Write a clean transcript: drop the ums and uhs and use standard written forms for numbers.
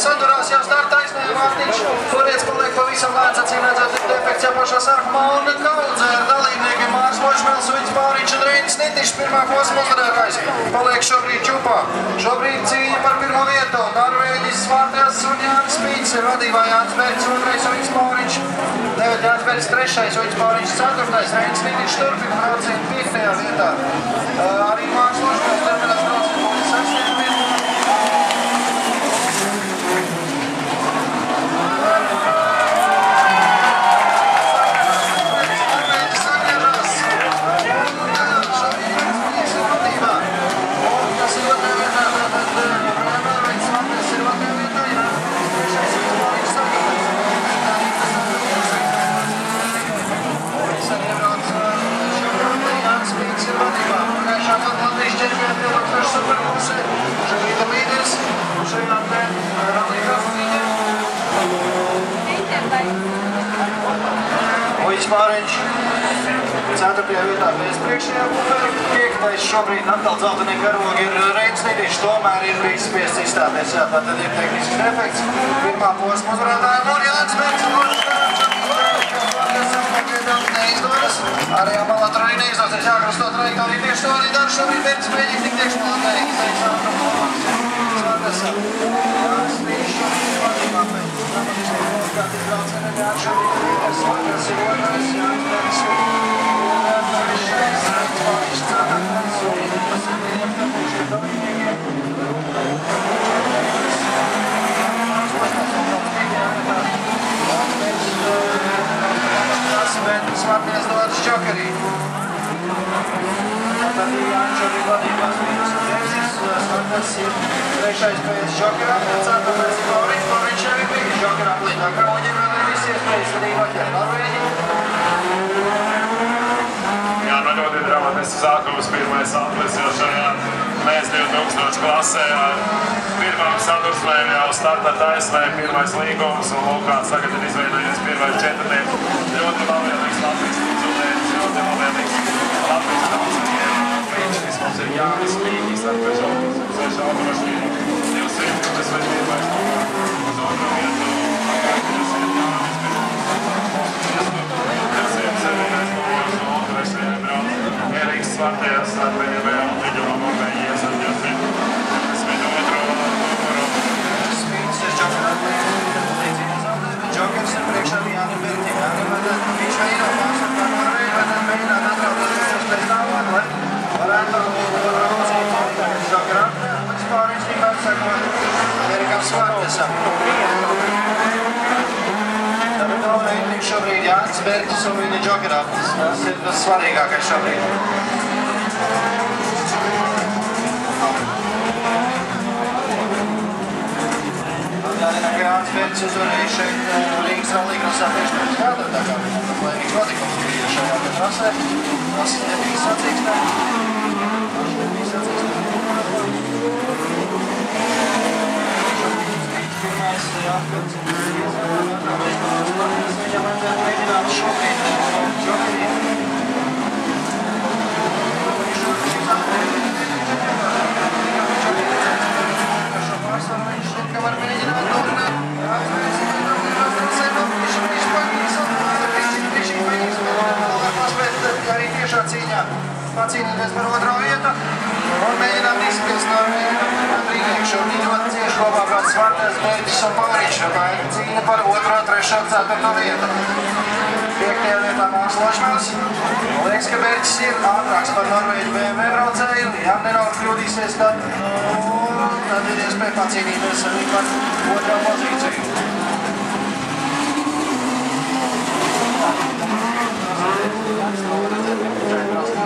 sadurās jau starta aizņēma Mārtiņš. Korietis paliek pavisam lēns, acīm redzēt, ir defekts jau pašā sākumā un Kaudze ar dalībniekiem Mārs Lošmēls, Uģis Pāriņš un Reinis Nitišs pirmā posma uzvarētājs. Paliek šobrīd čupā. Šobrīd cīņa par pirmo vietu. Norvēģis Svārtēls un Jānis Spīts ir vadībā Jānis Bergs, otrais Uģis Pāriņš. Tagad Jānis Bergs trešais, Uģis Pāriņš ceturtais, Reinis Nitišs turpina braucienu 5. vietā. Arī Mārs Lošmēls turpinās braucienu 6. vietā. Uģis Pāriņš 4. vietā bez priekšējā buferu, 5. šobrīd atkal dzeltenie karogi ir Reinis Nitišs, tomēr ir bijis spiests izstāties, jā, tātad ir tehnisks defekts. Pirmā posma uzvarētājiem un Jānis Bergs, neizdodas. Arī Amalatra arī neizdosies jākrusto trajektoriju, tieši to arī dara šobrīd Bergs mēģina tik iekšmalā, neizdarīs ātrumu. Svārtesam. Jānis Nitišs šobrīd vadībā pēc dramatiskajiem kārtības braucieniem jāšobrīd līderis. Svārtes ir otrais, Jānis Bergs ir trešais, Reinis Pāriņš ceturtais, un tas ir viņam tepušie dalībniekiem. Bet Svārtēls dodas Džokerī. Tad ir Jānis šobrīd vadībās -6. Svārtēls ir trešais pēc Džokerā, 4. ir Pāriņš. Pāriņš jau ir bijis Džokerā plītā. Karoģiem vēl ir visi iespējas arī noķert Norvēģi. Jā, nu ļoti dramatisks sākums, pirmais atlis jau šajā mēs 2000 klasē ar pirmām sadursmēm jau starta taisnē, pirmais līgums un Lukāns tagad ir izveidojies pirmais 4. Ļoti labvēlīgs Latvijas uzulēnis, ļoti labvēlīgs Latvijas daudzajiem. Līderis mums ir Jānis Līgis ar Peugeot automašīnu 221. Uz otro vietu Jānis Eriks Svārtēls ar BMW Altiņu no Norvēģijas ar 22. numuru. Spīts ir Džokerā līdzīgās atlies, bet Džokers ir priekšā Jānim Bergim. Jānim vajadzētu, viņš vai Eiropās ar tā Norvēģi, vajadzētu mēģināt atrauties visos pēc tālāk, lai varētu braucīt tagad Džokerā. Uģis Pāriņš gribētu sekot Erikam Svārtesam. Tāpēc Norvēģi šobrīd Jānis Bergs un viņa Džokerā. Tas ir tas svarīgākais šobrīd. Atgādina, ka Jānis Bergs uzvarēja šeit Rīgas rallija-krosā tieši pirms gada, tā kā laimīgs notikums bija šajā trasē. Tas nebija sacīkstē. Pirmais, jā, pēc viņam vajadzētu mēģināt šobrīd Džokerī. Arī tiešā cīņā pacīnīties par otro vietu un mēģinām izskatīt no brīvniekšu. Viņi ļoti cieši kopā brauc Svārtēls, Bergs un Pāriņš. Cīņa par otro, trešo, ceturto vietu. 5. vietā Mārs Lošmēls. Liekas, ka Bergs ir ātrāks par Norvēģu BMW braucēju. Ja nedaudz kļūdīsies, tad ir iespēja pacīnīties arī par otro pozīciju. Thank you.